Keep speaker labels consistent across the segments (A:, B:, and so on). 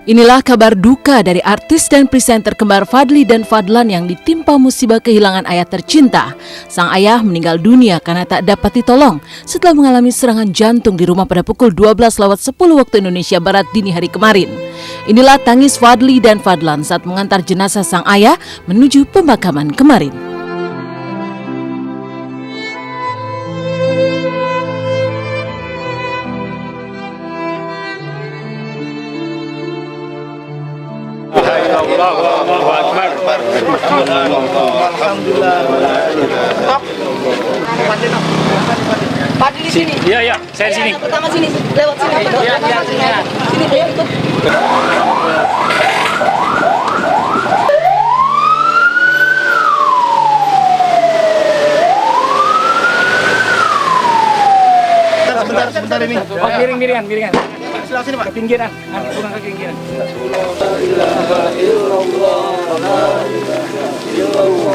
A: Inilah kabar duka dari artis dan presenter kembar Fadly dan Fadlan yang ditimpa musibah kehilangan ayah tercinta. Sang ayah meninggal dunia karena tak dapat ditolong setelah mengalami serangan jantung di rumah pada pukul 12:10 waktu Indonesia Barat dini hari kemarin. Inilah tangis Fadly dan Fadlan saat mengantar jenazah sang ayah menuju pemakaman kemarin.
B: Allahu Akbar. Alhamdulillah.
C: Fadli di sini.
B: Iya, saya di sini.
C: Pertama sini, lewat sini. Iya, sini. Sini, ayo ikut.
B: Sebentar ini. Oh, miringan. Sebelah sini, Pak. Pinggiran. Kurang ke pinggiran.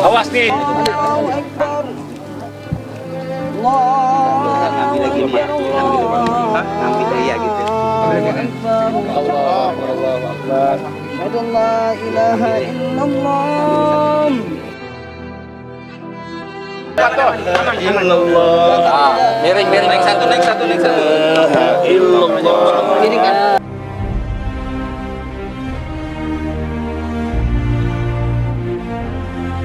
B: Awas nih.
D: Ngambil lagi dia, ngambil dia gitu.
B: Allahu Akbar.
C: La ilaha illallah.
D: Miring, naik satu.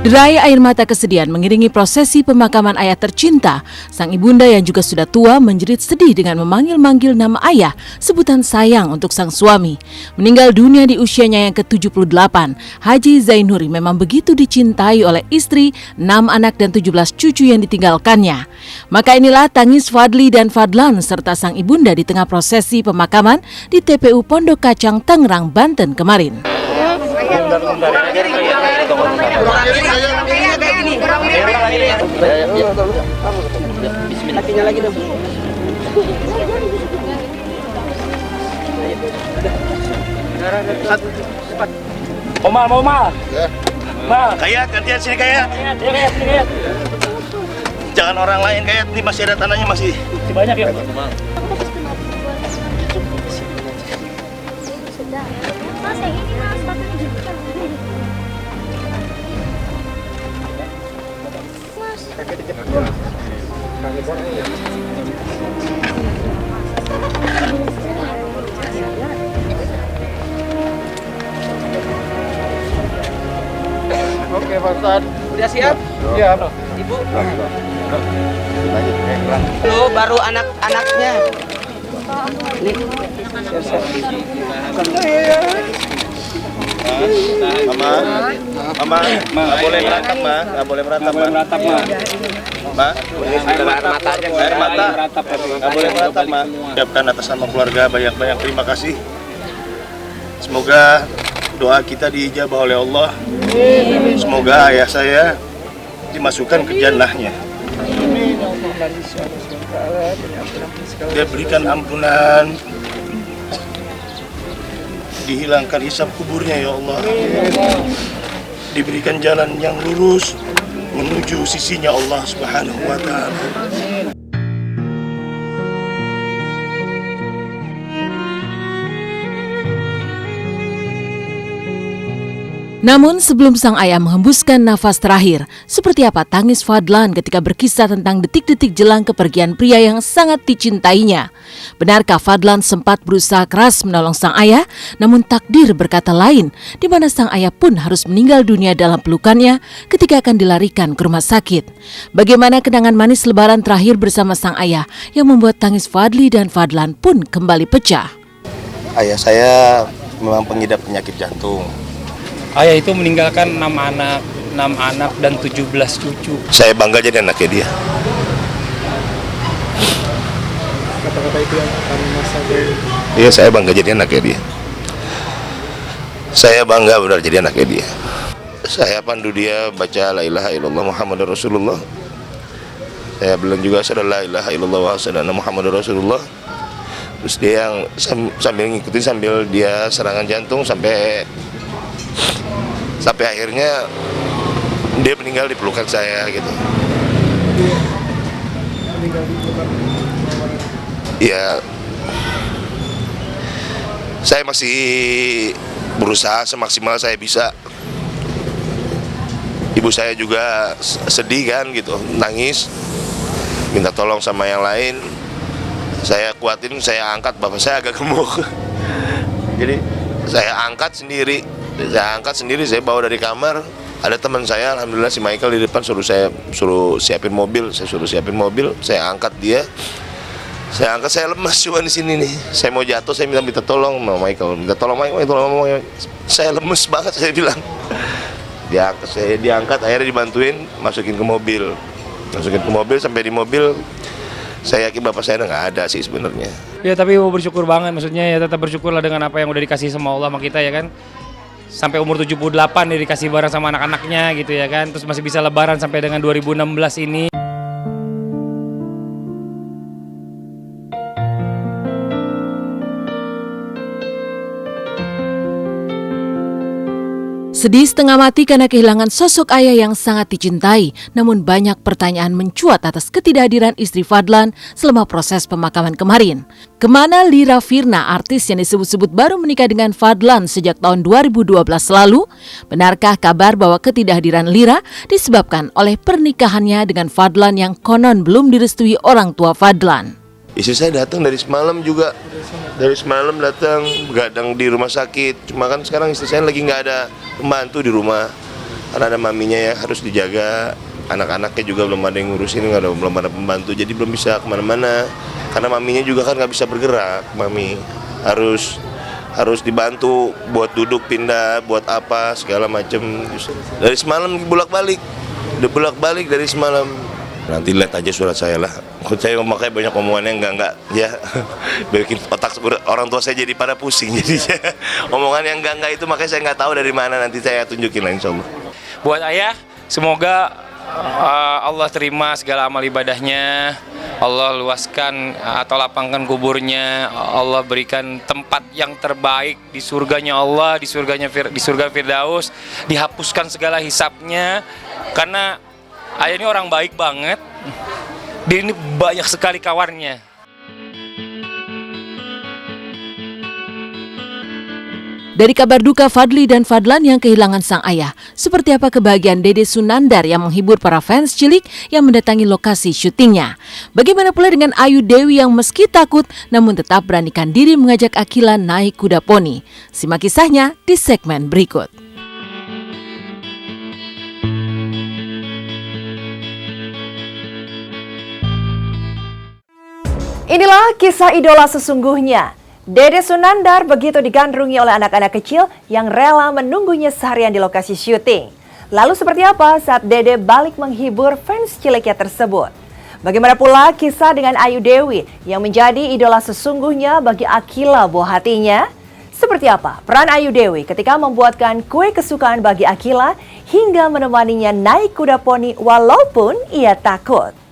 A: Derai air mata kesedihan mengiringi prosesi pemakaman ayah tercinta. Sang ibunda yang juga sudah tua menjerit sedih dengan memanggil-manggil nama ayah, sebutan sayang untuk sang suami. Meninggal dunia di usianya yang ke-78, Haji Zainuri memang begitu dicintai oleh istri, 6 anak dan 17 cucu yang ditinggalkannya. Maka inilah tangis Fadly dan Fadlan serta sang ibunda di tengah prosesi pemakaman di TPU Pondok Kacang, Tangerang, Banten kemarin.
C: Bismillah lagi dong.
B: Omal. Mal.
E: Kayak gantian sini kayak. Jangan orang lain kayak ini masih ada tanahnya masih
B: Banyak ya.
F: Mas, yang ini mas, sepatunya juga. Mas.
B: Oke, Pak Ustad.
C: Udah siap?
B: Iya,
C: Ibu. Tuh baru anak-anaknya. Nih.
E: Mama, nggak boleh meratap, Ma. Nggak boleh meratap, Ma. Ma, air mata, nggak boleh meratap, Ma. Ucapkan atas nama keluarga banyak-banyak terima kasih. Semoga doa kita diijabah oleh Allah. Semoga ayah saya dimasukkan ke jannahnya. Dia berikan ampunan, dihilangkan hisab kuburnya ya Allah, diberikan jalan yang lurus menuju sisinya Allah Subhanahu wa Ta'ala.
A: Namun sebelum sang ayah menghembuskan nafas terakhir, seperti apa tangis Fadlan ketika berkisah tentang detik-detik jelang kepergian pria yang sangat dicintainya? Benarkah Fadlan sempat berusaha keras menolong sang ayah, namun takdir berkata lain, di mana sang ayah pun harus meninggal dunia dalam pelukannya ketika akan dilarikan ke rumah sakit? Bagaimana kenangan manis lebaran terakhir bersama sang ayah yang membuat tangis Fadly dan Fadlan pun kembali pecah?
E: Ayah saya memang pengidap penyakit jantung.
G: Ayah itu meninggalkan 6 anak dan 17 cucu.
E: Saya bangga jadi anaknya dia.
B: Kata-kata itu yang akan Mas sampaikan.
E: Iya, saya bangga jadi anaknya dia. Saya bangga benar jadi anaknya dia. Saya pandu dia baca la ilaha illallah Muhammadur Rasulullah. Saya bilang juga la ilaha illallah wa sallallahu Muhammadur Rasulullah. Terus dia yang sambil ngikutin sambil dia serangan jantung sampai akhirnya dia meninggal di pelukan saya gitu.
B: Meninggal di pelukan.
E: Ya Saya masih berusaha semaksimal saya bisa. Ibu saya juga sedih kan gitu, nangis, minta tolong sama yang lain. Saya kuatin, saya angkat, bapak saya agak gemuk. Jadi saya angkat sendiri, saya bawa dari kamar. Ada teman saya, alhamdulillah si Michael di depan suruh siapin mobil, saya angkat dia. Saya angkat, saya lemas cuma di sini nih. Saya mau jatuh, saya minta tolong sama Michael, Michael. Saya lemes banget, saya bilang. Saya diangkat, akhirnya dibantuin masukin ke mobil. Sampai di mobil, saya yakin bapak saya nggak ada sih sebenarnya.
G: Ya tapi bersyukur banget, maksudnya ya tetap bersyukurlah dengan apa yang udah dikasih sama Allah sama kita ya kan. Sampai umur 78 dia dikasih barang sama anak-anaknya gitu ya kan. Terus masih bisa lebaran sampai dengan 2016 ini.
A: Sedih setengah mati karena kehilangan sosok ayah yang sangat dicintai, namun banyak pertanyaan mencuat atas ketidakhadiran istri Fadlan selama proses pemakaman kemarin. Kemana Lira Firna, artis yang disebut-sebut baru menikah dengan Fadlan sejak tahun 2012 lalu? Benarkah kabar bahwa ketidakhadiran Lira disebabkan oleh pernikahannya dengan Fadlan yang konon belum direstui orang tua Fadlan?
E: Istri saya datang dari semalam juga. Dari semalam datang, begadang di rumah sakit. Cuma kan sekarang istri saya lagi nggak ada pembantu di rumah. Karena ada maminya ya harus dijaga. Anak-anaknya juga belum ada yang ngurusin, belum ada pembantu. Jadi belum bisa kemana-mana. Karena maminya juga kan nggak bisa bergerak. Mami harus dibantu buat duduk, pindah, buat apa, segala macam. Dari semalam bolak-balik. Udah bolak-balik dari semalam. Nanti lihat aja surat saya lah. Saya makanya banyak omongannya enggak ya. Bikin otak orang tua saya jadi pada pusing. Jadi omongan yang enggak itu makanya saya nggak tahu dari mana, nanti saya tunjukin lah insya Allah.
G: Buat ayah, semoga Allah terima segala amal ibadahnya. Allah luaskan atau lapangkan kuburnya. Allah berikan tempat yang terbaik di surganya Allah, di surga Firdaus. Dihapuskan segala hisapnya. Karena ayah ini orang baik banget. Dia ini banyak sekali kawannya.
A: Dari kabar duka Fadly dan Fadlan yang kehilangan sang ayah, seperti apa kebahagiaan Dede Sunandar yang menghibur para fans cilik yang mendatangi lokasi syutingnya? Bagaimana pula dengan Ayu Dewi yang meski takut namun tetap beranikan diri mengajak Akila naik kuda poni? Simak kisahnya di segmen berikut.
C: Inilah kisah idola sesungguhnya. Dede Sunandar begitu digandrungi oleh anak-anak kecil yang rela menunggunya seharian di lokasi syuting. Lalu seperti apa saat Dede balik menghibur fans ciliknya tersebut? Bagaimana pula kisah dengan Ayu Dewi yang menjadi idola sesungguhnya bagi Akila buah hatinya? Seperti apa peran Ayu Dewi ketika membuatkan kue kesukaan bagi Akila hingga menemaninya naik kuda poni walaupun ia takut?